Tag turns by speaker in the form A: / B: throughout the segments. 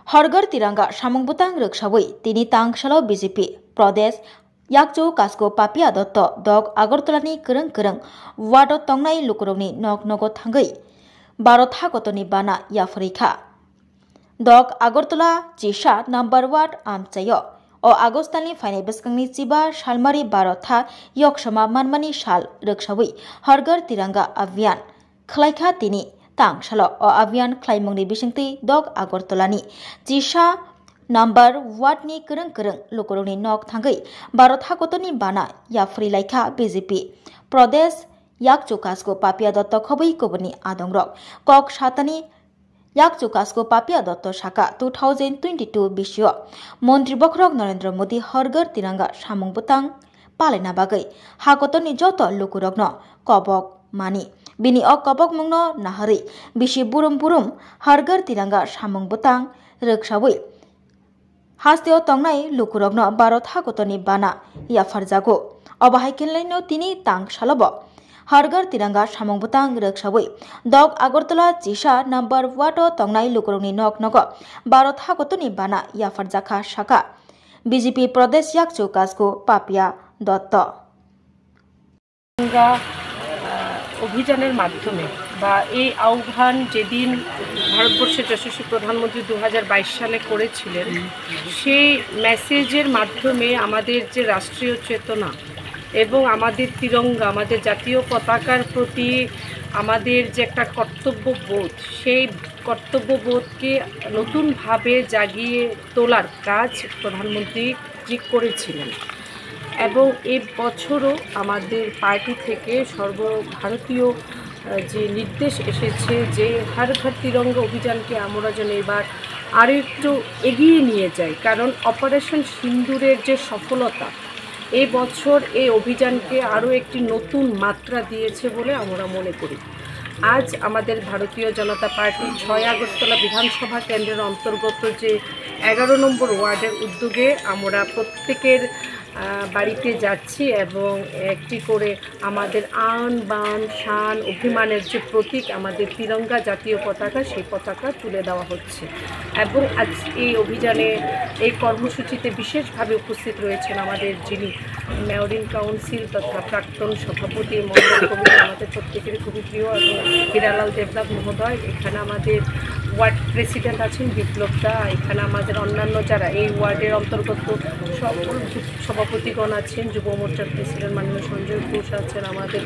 A: हरगर तिरंगा सामुं बुतां रक्षावै तिनि तांगसालाव बीजेपी प्रदेश yakjo kasko papia dotto dog agartolani kereng kereng wado tongnai lukurongni nok nogo thangai Bharat hagotoni bana yafrika dog agartola jisa number 1 amchayo o agostani fainai beskangni chiba salmari Bharat yoksama manmani sal roksawi hargar tiranga abhiyan khlaikha tini tangsalo o abhiyan khlaimungni bisingti dog agartolani jisa number 1 ni kereng kereng lukurongni nok thangai Bharat hagotoni bana yafri laikha BJP Pradesh yakjo kasko papia dotto khobai koboni adongrok kok satani yakjo kasko papia dotto saka 2022 bisyo Montri Bokrok Narendra Modi Hargar Tiranga samung butang palena bagai hagotoni joto lukurogno kobok mani bini ok kobok mungno nahari bisi burum burum Hargar Tiranga samung butang roksawi Hasteo tongnai lukurogno Bharat hagotoni bana yafarjago obahai kenlaino tini tang salobo Hargar tiranga samung butang roksawi dog agartala jisa number 1 tongnai lukurogni nok nogo Bharat hagotoni bana yafarjaka saka BJP Pradesh yakjo kasko papia dotto
B: অভিযানের মাধ্যমে বা এই আহ্বান যেদিন ভারতবর্ষের যশস্বী প্রধানমন্ত্রী 2022 সালে করেছিলেন সেই মেসেজের মাধ্যমে আমাদের যে রাষ্ট্রীয় চেতনা এবং আমাদের তিরঙ্গা আমাদের জাতীয় পতাকার প্রতি আমাদের যে একটা কর্তব্যবোধ সেই কর্তব্যবোধকে নতুনভাবে জাগিয়ে তোলার কাজ প্রধানমন্ত্রী করেছিলেন এবং এই বছরও আমাদের পার্টি থেকে সর্বভারতীয় যে নির্দেশ এসেছে যে হর ঘর তিরঙ্গা অভিযানকে আমরা যেন এবার আরও একটু এগিয়ে নিয়ে যাই কারণ অপারেশন সিন্দুরের যে সফলতা এই বছর এই অভিযানকে আরও একটি নতুন মাত্রা দিয়েছে বলে আমরা মনে করি আজ আমাদের ভারতীয় জনতা পার্টি 6 আগরতলা বিধানসভা কেন্দ্রের অন্তর্গত যে 11 নম্বর ওয়ার্ডের উদ্যোগে আমরা প্রত্যেকের বাড়িতে যাচ্ছি এবং একটি করে আমাদের আন বান শান অভিমানের যে প্রতীক আমাদের তিরঙ্গা জাতীয় পতাকা সেই পতাকা তুলে দেওয়া হচ্ছে এবং আজ এই অভিযানে এই কর্মসূচিতে বিশেষভাবে উপস্থিত রয়েছেন আমাদের যিনি মেয়রিং কাউন্সিল তথা প্রাক্তন সভাপতি মন্ডল কমিটি আমাদের প্রত্যেকের খুবই প্রিয় এবং হীরালাল দেবনাথ মহোদয় এখানে আমাদের ওয়ার্ড প্রেসিডেন্ট আছেন বিপ্লব দা এখানে আমাদের অন্যান্য যারা এই ওয়ার্ডের অন্তর্গত সকল সভাপতিগণ আছেন যুব মোর্চার প্রেসিডেন্ট মাননীয় সঞ্জয় ঘোষ আছেন আমাদের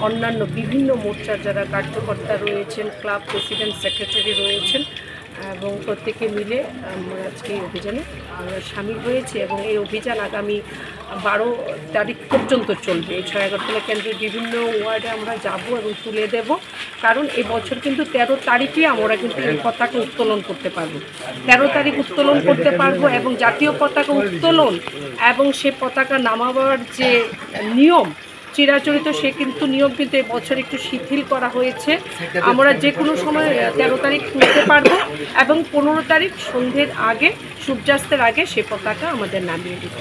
B: অন্যান্য বিভিন্ন মোর্চার যারা কার্যকর্তা রয়েছেন ক্লাব প্রেসিডেন্ট সেক্রেটারি রয়েছেন এবং প্রত্যেকে মিলে আমরা আজকে এই অভিযানে সামিল হয়েছি এবং এই অভিযান আগামী 12 তারিখ পর্যন্ত চলবে এই 6 আগরতলা কেন্দ্রের বিভিন্ন ওয়ার্ডে আমরা যাব এবং তুলে দেব কারণ এই বছর কিন্তু 13 তারিখে আমরা কিন্তু এই পতাকা উত্তোলন করতে পারবো 13 তারিখ উত্তোলন করতে পারবো এবং জাতীয় পতাকা উত্তোলন এবং সে পতাকা নামাবার যে নিয়ম চিরাচরিত সে কিন্তু নিয়ম কিন্তু এই বছর একটু শিথিল করা হয়েছে আমরা যে কোনো সময় 13 তারিখ তুলতে পারবো এবং 15 তারিখ সন্ধ্যের আগে সূর্যাস্তের আগে সে পতাকা আমাদের নামিয়ে দিব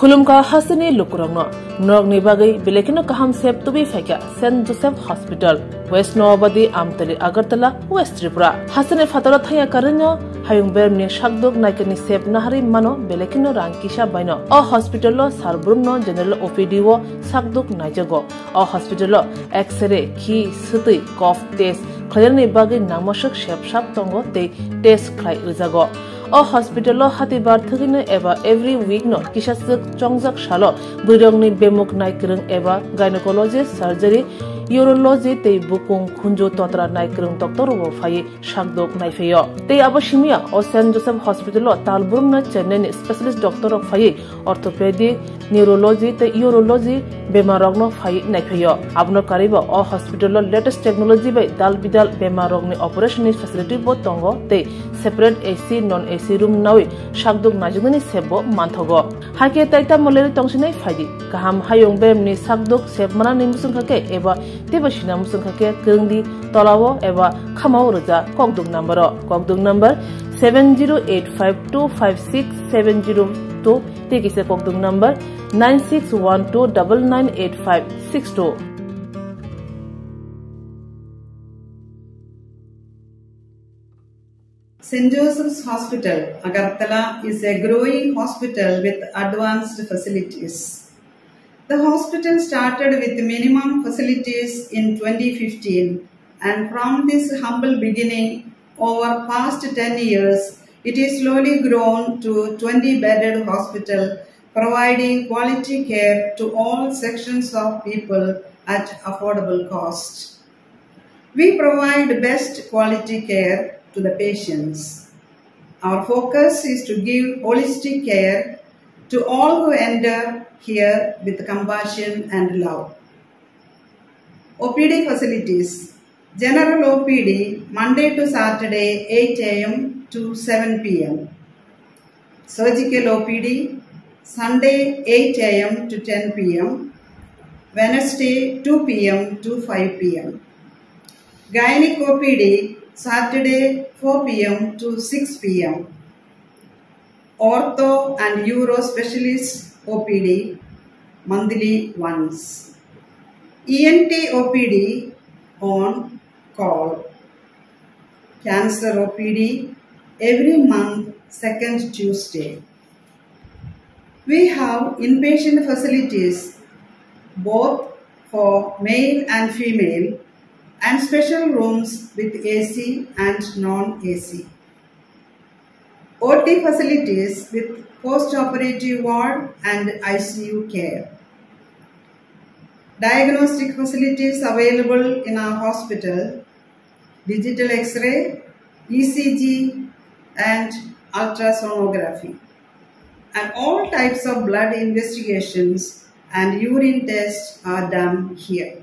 C: खुलुमका हसनी लुकुरंगनो नगनि बागै बेलेकिनो काहाम सेब तुबि फाइका सेंट जोसेफ हॉस्पिटल वेस्ट नवाबदी आमतली अगरतला वेस्ट त्रिपुरा हसने फातरा थाया करनो हायुं बेरमनि शाकदोक नायकनि सेब नाहारि मानो बेलेकिनो रांकिसा बायनो अ हॉस्पिटलो सारब्रुमनो जनरल ओपीडी वो शाकदोक नायजगो अ हॉस्पिटलो एक्सरे खि सुतै कफ टेस्ट खयरनि बागै नामसक सेबसाब तंगो ते टेस्ट खाय रिजागो अ हॉस्पिटलो हातिबार थगिनो एबा एवरी वीक नो किसासक चंगजाक सालो बुरंगनि बेमुक नायकरं एबा गायनेकोलॉजिस्ट सर्जरी यूरोलॉजी ते बुकुं खुंजो तंत्रा नायकरं डॉक्टर वो फाये शाकदोक नायफेयो ते अबशिमिया अ सेंट जोसेफ हॉस्पिटलो तालबुरमना चेन्नई स्पेशलिस्ट डॉक्टर फाये ऑर्थोपेडिक न्यूरोलॉजी ते यूरोलॉजी बेमारगनो फाये नायफेयो आबनो कारिबो अ हॉस्पिटलो लेटेस्ट टेक्नोलॉजी बाय दाल बिदाल बेमारगनि ऑपरेशन फैसिलिटी बो तंगो ते separate AC non AC room नावे शाकदोक नाजुगनि सेबो मानथगो हाके ताइता मलेरि तंसिनाय फायदि गाहाम हायं बेमनि शाकदोक सेबमाना निमुसुंखाके एबा तेबसिना मुसुंखाके गंगदि तलावो एबा खामाव रजा ककदुक number 7085256702 te kise kokdung number 9612998562.
D: St. Joseph's Hospital, Agartala is a growing hospital with advanced facilities. The hospital started with minimum facilities in 2015, and from this humble beginning, over past 10 years, it is slowly grown to 20-bedded hospital, providing quality care to all sections of people at affordable cost. We provide best quality care to the patients. Our focus is to give holistic care to all who enter here with compassion and love. OPD facilities. General OPD Monday to Saturday 8 a.m. to 7 p.m. Surgical OPD Sunday 8 a.m. to 10 p.m. Wednesday 2 p.m. to 5 p.m. Gynec OPD Saturday 4 p.m. to 6 p.m. Ortho and Uro Specialist OPD monthly once. ENT OPD on call. Cancer OPD every month, second Tuesday. We have inpatient facilities both for male and female, and special rooms with AC and non-AC. OT facilities with post-operative ward and ICU care. Diagnostic facilities available in our hospital: digital X-ray, ECG and ultrasonography. And all types of blood investigations and urine tests are done here.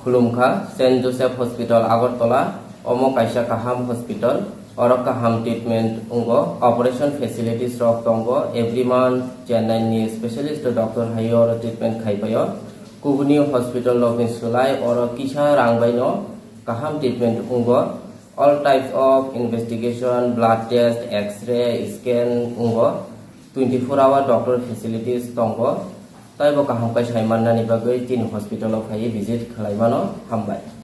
E: Khulumkha St. Joseph Hospital Agartala Omo Kaisa Kaham Hospital Oro Kaham treatment ungo operation facilities rok tongo every month Chennai ni specialist doctor hayo treatment khaipayo Kubuni Hospital Lokin Sulai Oro Kisha Rangbaino Kaham treatment ungo all types of investigation, blood test, X-ray, scan ungo 24-hour doctor facilities tongo Taibo kaham kai saimanna ni bagoi tin hospital of hai visit khalaimano hambai.